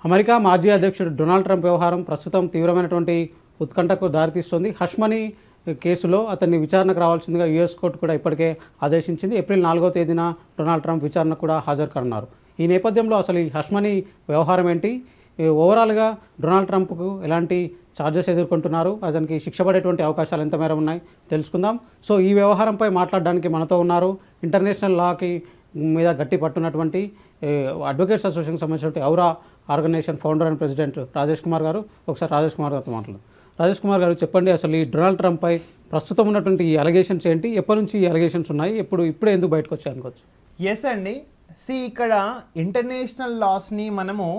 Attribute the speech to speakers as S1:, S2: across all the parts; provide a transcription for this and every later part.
S1: America మాజీ అధ్యక్షుడు Donald Trump వ్యవహారం ప్రస్తుతం తీవ్రమైనటువంటి ఉత్కంఠకు దారితీస్తుంది. హష్ మనీ కేసులో అతన్ని విచారణకు రావాల్సిందిగా యుఎస్ కోర్టు కూడా ఇప్పటికే ఆదేశించింది. ఏప్రిల్ 4వ తేదీన డొనాల్డ్ ట్రంప్ విచారణకు కూడా హాజరు కానున్నారు. ఈ నేపథ్యంలో అసలు ఈ హష్ మనీ వ్యవహారం ఏంటి, ఓవరాల్గా డొనాల్డ్ ట్రంప్కు ఎలాంటి ఛార్జెస్ ఎదుర్కొంటున్నారు, అతనికి శిక్ష పడేటువంటి అవకాశాలు ఎంత మేర ఉన్నాయి తెలుసుకుందాం. సో ఈ వ్యవహారంపై మాట్లాడడానికి మనతో ఉన్నారు ఇంటర్నేషనల్ లాకి మీద గట్టి పట్టున్నటువంటి అడ్వకేట్స్ అసోసియేషన్కి సంబంధించినటువంటి AURA organisation founder and president Rajesh Kumar garu. ఒకసారి రాజేష్ కుమార్ గారితో మాట్లాడు. రాజేష్ కుమార్ గారు, చెప్పండి, అసలు ఈ డొనాల్డ్ ట్రంప్పై ప్రస్తుతం ఉన్నటువంటి ఈ అలిగేషన్స్ ఏంటి, ఎప్పటి నుంచి ఈ అలిగేషన్స్ ఉన్నాయి, ఇప్పుడే ఎందుకు బయటకు వచ్చాయి అనుకోవచ్చు?
S2: ఎస్ అండి, ఇక్కడ ఇంటర్నేషనల్ లాస్ని మనము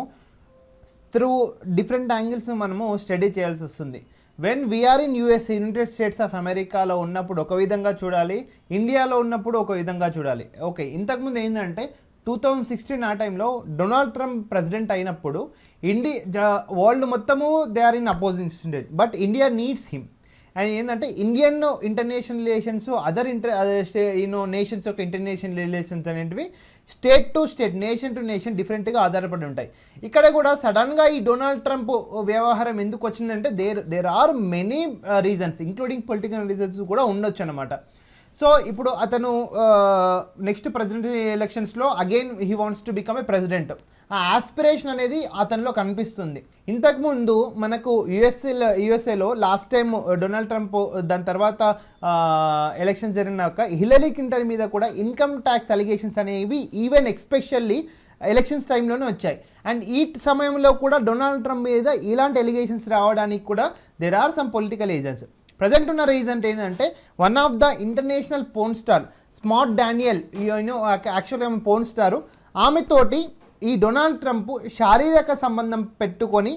S2: త్రూ డిఫరెంట్ యాంగిల్స్ మనము స్టడీ చేయాల్సి వస్తుంది. When we are in US, United States of అమెరికాలో ఉన్నప్పుడు ఒక విధంగా చూడాలి, ఇండియాలో ఉన్నప్పుడు ఒక విధంగా చూడాలి. ఓకే, ఇంతకుముందు ఏంటంటే 2016 ఆ టైంలో డొనాల్డ్ ట్రంప్ ప్రెసిడెంట్ అయినప్పుడు వరల్డ్ మొత్తము they are in opposing state, but India needs him. And ఏంటంటే ఇండియన్ ఇంటర్నేషనల్ రిలేషన్స్, నేషన్స్ యొక్క ఇంటర్నేషనల్ రిలేషన్స్ అనేటివి state to state, nation to nation డిఫరెంట్గా ఆధారపడి ఉంటాయి. ఇక్కడ కూడా సడన్గా ఈ డొనాల్డ్ ట్రంప్ వ్యవహారం ఎందుకు వచ్చిందంటే there are many reasons, including political reasons కూడా ఉండొచ్చు అనమాట. సో ఇప్పుడు అతను నెక్స్ట్ ప్రెసిడెంట్ ఎలక్షన్స్లో again he wants to become a president, ఆ ఆస్పిరేషన్ అనేది అతనిలో కనిపిస్తుంది. ఇంతకుముందు మనకు యుఎస్ఏలో లాస్ట్ టైం డొనాల్డ్ ట్రంప్, దాని తర్వాత ఎలక్షన్ జరిగినాక హిలరీ క్లింటన్ మీద కూడా ఇన్కమ్ ట్యాక్స్ అలిగేషన్స్ అనేవి ఈవెన్ ఎస్పెషల్లీ ఎలక్షన్స్ టైంలోనే వచ్చాయి. అండ్ ఈ సమయంలో కూడా డొనాల్డ్ ట్రంప్ మీద ఇలాంటి ఎలిగేషన్స్ రావడానికి కూడా there are some political reasons. Present ఉన్న రీజన్ ఏంటంటే one of the international porn star smart Daniel, యాక్చువల్గా ఆమె పోర్న్ స్టారు, ఆమెతోటి ఈ డొనాల్డ్ ట్రంప్ శారీరక సంబంధం పెట్టుకొని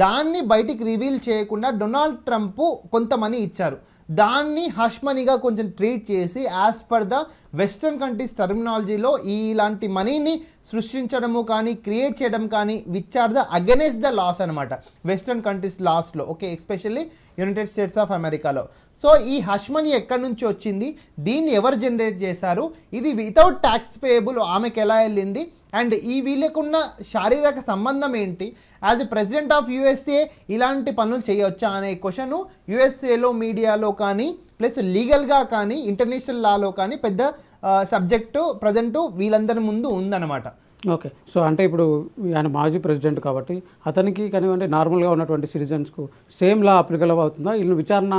S2: దాన్ని బయటికి రివీల్ చేయకుండా డొనాల్డ్ ట్రంప్ కొంత మనీ ఇచ్చారు. దాన్ని హష్ మనీగా కొంచెం ట్రీట్ చేసి as per the western countries టర్మినాలజీలో ఇలాంటి మనీని సృష్టించడము కానీ క్రియేట్ చేయడం కానీ which are the against the laws అనమాట వెస్ట్రన్ కంట్రీస్ లాస్లో, ఎస్పెషల్లీ యునైటెడ్ స్టేట్స్ ఆఫ్ అమెరికాలో. సో ఈ హష్ మనీ ఎక్కడి నుంచి వచ్చింది, దీన్ని ఎవరు జనరేట్ చేశారు, ఇది వితౌట్ ట్యాక్స్ పేయబుల్ ఆమెకు ఎలా వెళ్ళింది, అండ్ ఈ వీళ్ళకున్న శారీరక సంబంధం ఏంటి, as a president of USA ఇలాంటి పనులు చేయవచ్చా అనే క్వశ్చన్ యుఎస్ఏలో మీడియాలో కానీ ప్లస్ లీగల్గా కానీ ఇంటర్నేషనల్ లాలో కానీ పెద్ద సబ్జెక్టు ప్రజెంటు వీళ్ళందరి ముందు ఉందన్నమాట.
S1: ఓకే, సో అంటే ఇప్పుడు ఆయన మాజీ ప్రెసిడెంట్ కాబట్టి అతనికి కానివ్వండి నార్మల్గా ఉన్నటువంటి సిటిజన్స్కు సేమ్ లా అప్లికబుల్ అవుతుందా, వీళ్ళ విచారణ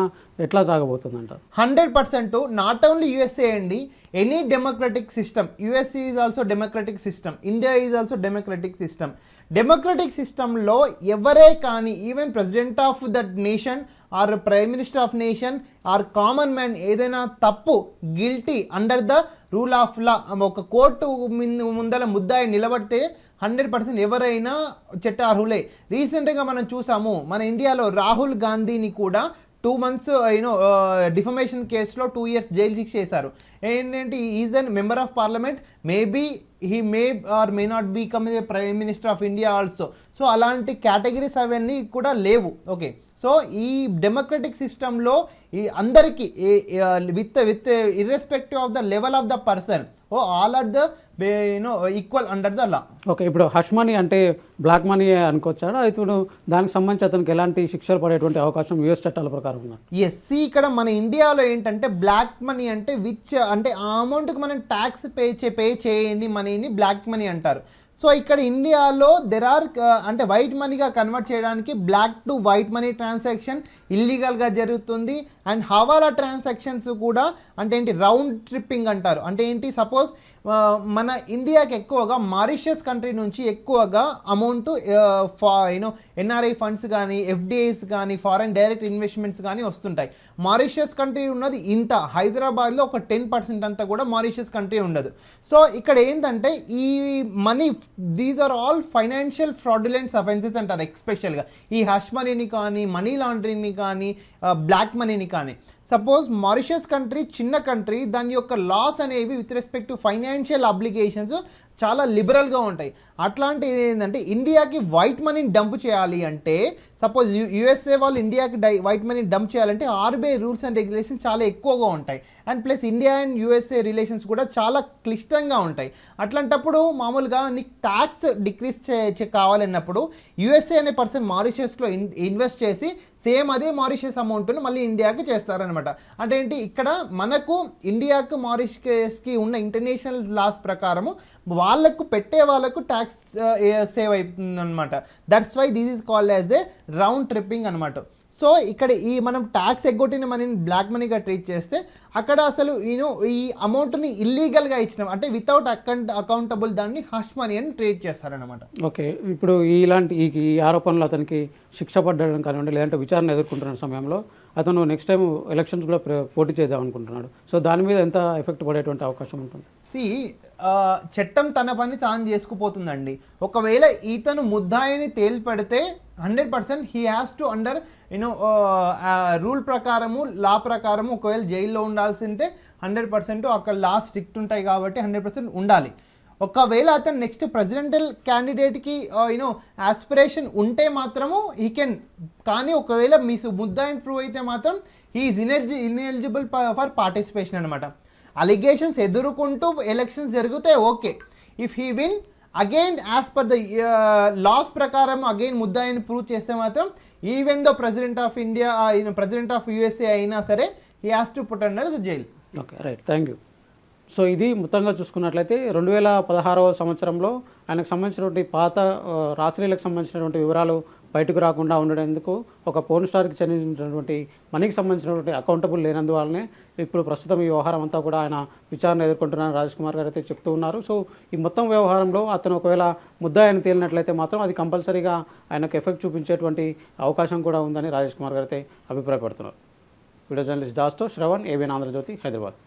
S1: ఎట్లా సాగబోతుందంట?
S2: 100%. నాట్ ఓన్లీ యుఎస్ఏ అండి, any democratic system, USA is also democratic system, India is also democratic system. Democratic సిస్టంలో ఎవరే కానీ even president of that nation or prime minister of nation or common man ఏదైనా తప్పు guilty under the rule of law ఒక court ముందల ముద్దాయి నిలబడితే 100% ఎవరైనా చట్టార్హులే. రీసెంట్గా మనం చూసాము మన ఇండియాలో రాహుల్ గాంధీని కూడా 2 months డిఫమేషన్ కేసులో 2 years జైలు శిక్ష చేశారు. ఏంటంటే is an member of parliament, maybe he may or may not become a prime minister of India also. So అలాంటి కేటగిరీస్ అవన్నీ కూడా లేవు. సో ఈ డెమోక్రటిక్ సిస్టంలో ఈ అందరికీ with irrespective of the level of the person all are the equal under the law.
S1: Okay, ఇప్పుడు hush money అంటే బ్లాక్ మనీ అనుకోవచ్చాడు, అయితే ఇప్పుడు దానికి సంబంధించి అతనికి ఎలాంటి శిక్షలు పడేటువంటి అవకాశం యుఎస్ చట్టాల ప్రకారం ఉన్నారు?
S2: ఇక్కడ మన ఇండియాలో ఏంటంటే బ్లాక్ మనీ అంటే అంటే ఆ అమౌంట్కి మనం ట్యాక్స్ పే చేయని మనీని బ్లాక్ మనీ అంటారు. సో ఇక్కడ ఇండియాలో దెర్ ఆర్ అంటే వైట్ మనీగా కన్వర్ట్ చేయడానికి black to white money transaction ఇల్లీగల్గా జరుగుతుంది. అండ్ హవాలా ట్రాన్సాక్షన్స్ కూడా అంటే ఏంటి రౌండ్ ట్రిప్పింగ్ అంటారు. అంటే ఏంటి, సపోజ్ మన ఇండియాకి ఎక్కువగా మారిషియస్ కంట్రీ నుంచి ఎక్కువగా అమౌంట్ ఎన్ఆర్ఐ ఫండ్స్ కానీ ఎఫ్డిఐస్ కానీ ఫారెన్ డైరెక్ట్ ఇన్వెస్ట్మెంట్స్ కానీ వస్తుంటాయి. మారిషియస్ కంట్రీ ఉన్నది ఇంత, హైదరాబాద్లో ఒక 10% అంతా కూడా మారిషియస్ కంట్రీ ఉండదు. సో ఇక్కడ ఏంటంటే ఈ money these are all financial fraudulents offences అంటారు. ఎస్పెషల్గా ఈ హష్ మనీని కానీ మనీ లాండరింగ్ని కానీ బ్లాక్ మనీని కానీ. సపోజ్ మారిషియస్ కంట్రీ చిన్న కంట్రీ, దాని యొక్క లాస్ అనేవి with respect to financial obligations చాలా లిబరల్గా ఉంటాయి. అట్లాంటిది ఏంటంటే ఇండియాకి వైట్ మనీని డంప్ చేయాలి అంటే, సపోజ్ యుఎస్ఏ వాళ్ళు ఇండియాకి వైట్ మనీని డంప్ చేయాలంటే ఆర్బీఐ రూల్స్ అండ్ రెగ్యులేషన్స్ చాలా ఎక్కువగా ఉంటాయి. And plus India and USA relations కూడా చాలా క్లిష్టంగా ఉంటాయి. అట్లాంటప్పుడు మామూలుగా నీకు ట్యాక్స్ డిక్రీజ్ కావాలన్నప్పుడు యుఎస్ఏ అనే పర్సన్ మారిషస్లో ఇన్వెస్ట్ చేసి సేమ్ అదే మారిషస్ అమౌంట్ను మళ్ళీ ఇండియాకి చేస్తారనమాట. అంటే ఏంటి, ఇక్కడ మనకు ఇండియాకు మారిషస్కి ఉన్న ఇంటర్నేషనల్ లాస్ ప్రకారము వాళ్ళకు పెట్టే వాళ్ళకు ట్యాక్స్ సేవ్ అవుతుంది అనమాట. That's why this is called as a round tripping అనమాట. సో ఇక్కడ ఈ మనం ట్యాక్స్ ఎగ్గొట్టిన మనీని బ్లాక్ మనీగా ట్రీట్ చేస్తే అక్కడ అసలు ఈ అమౌంట్ని ఇల్లీగల్గా ఇచ్చినాం అంటే వితౌట్ అకౌంటబుల్ దాన్ని హష్ మనీ అని ట్రీట్ చేస్తారనమాట.
S1: ఓకే, ఇప్పుడు ఇలాంటి ఈ ఆరోపణలు అతనికి శిక్ష పడ్డం కానివ్వండి, లేదంటే విచారణ ఎదుర్కొంటున్న సమయంలో అతను నెక్స్ట్ టైం ఎలక్షన్స్ కూడా పోటీ చేద్దాం అనుకుంటున్నాడు. సో దాని మీద ఎంత ఎఫెక్ట్ పడేటువంటి అవకాశం ఉంటుంది?
S2: చట్టం తన పని తాను చేసుకుపోతుందండి. ఒకవేళ ఈతను ముద్దాయిని తేలిపెడితే 100% he has to under rule ప్రకారము, లా ప్రకారము ఒకవేళ జైల్లో ఉండాల్సి ఉంటే 100% అక్కడ లా స్ట్రిక్ట్ ఉంటాయి కాబట్టి 100% ఉండాలి. ఒకవేళ అతను నెక్స్ట్ ప్రెసిడెంటల్ క్యాండిడేట్కి ఆస్పిరేషన్ ఉంటే మాత్రము ఈ కెన్, కానీ ఒకవేళ మీ ముద్దాయిని ప్రూవ్ అయితే మాత్రం he is ineligible for participation అనమాట. అలిగేషన్స్ ఎదుర్కొంటూ ఎలక్షన్స్ జరిగితే okay. If he win again as per the laws ప్రకారం అగైన్ ముద్దాయిని ప్రూవ్ చేస్తే మాత్రం even though president of India, president of USA అయినా సరే he has to put under the jail.
S1: Okay, right, thank you. So ఇది మొత్తంగా చూసుకున్నట్లయితే 2016వ సంవత్సరంలో ఆయనకు సంబంధించినటువంటి పాత రాశిలకు సంబంధించినటువంటి వివరాలు బయటకు రాకుండా ఉండేందుకు ఒక పోర్న్ స్టార్కి చెందినటువంటి మనీకి సంబంధించినటువంటి అకౌంటబుల్ లేనందువల్లనే ఇప్పుడు ప్రస్తుతం ఈ వ్యవహారం అంతా కూడా ఆయన విచారణ ఎదుర్కొంటున్నారని రాజేష్ కుమార్ గారు అయితే చెప్తూ ఉన్నారు. సో ఈ మొత్తం వ్యవహారంలో అతను ఒకవేళ ముద్దాయిని తేలినట్లయితే మాత్రం అది కంపల్సరీగా ఆయనకు ఎఫెక్ట్ చూపించేటువంటి అవకాశం కూడా ఉందని రాజేష్ కుమార్ గారు అయితే అభిప్రాయపడుతున్నారు. వీడియో జర్నలిస్ట్ దాస్తో శ్రవణ్, ఏబిఎన్ ఆంధ్రజ్యోతి, హైదరాబాద్.